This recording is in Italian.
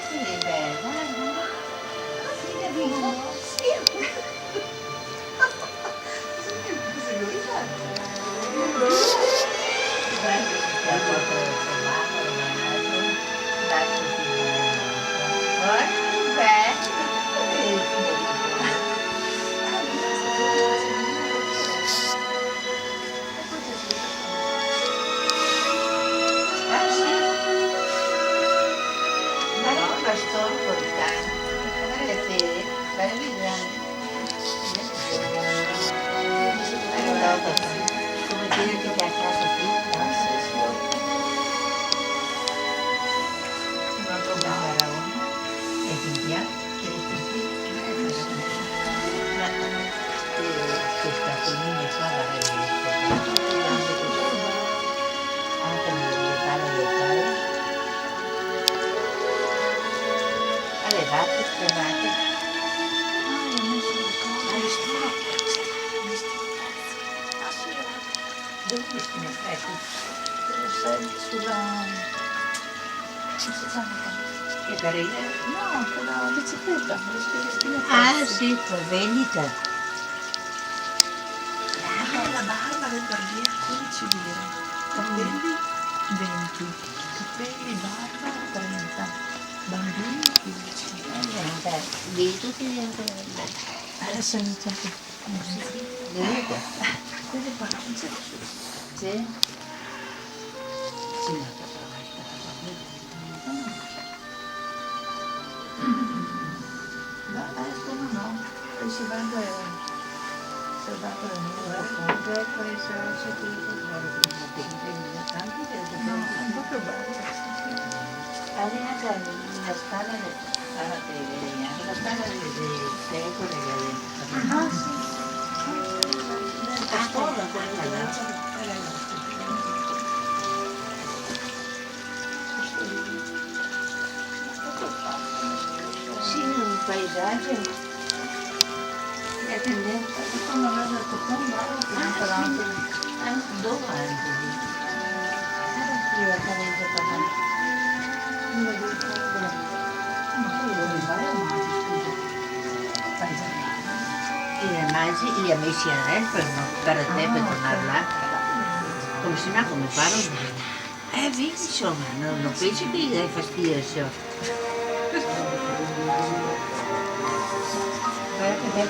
Sì, beh, guarda. Sì, capito? Sì. Guarda che ti ha fatto il sommato, managgio, dai così bene. Guarda che bello. Ah sì? Guarda il pastore col cane. Guarda le fede, guarda che grande. Guarda dopo, come dire che ti ha fatto tutto. Non lo bravo. E ti piace? Questa famiglia qua va bene. Anche nelle palle. Alle vacche stremate. Dove questi ne fai? Che carina? No, con la bicicletta, con le spine Ah sì, per vendita. la barba del barbiere, 15 lire. Capelli 20. Capelli, barba 30. Bambini 15. Di tutti gli altri. Adesso inizia anche Vedete? quelle parole. Sì? Sì, la No, adesso no. Poi si vende soldato del numero. No, è proprio bello. Arrivata la scala la scala delle secole che Ah, sì. a scuola quella sì, un paesaggio è tendenza Quando vedo il cotone, dove anche lì? Direttamente parlando. ma poi devo arrivare a maggio, scusa. I magi, gli amici per te per tornare là. Come si chiama, come parlano? Vedi, insomma, non pensi che gli dai fastidio, insomma. Guarda che bel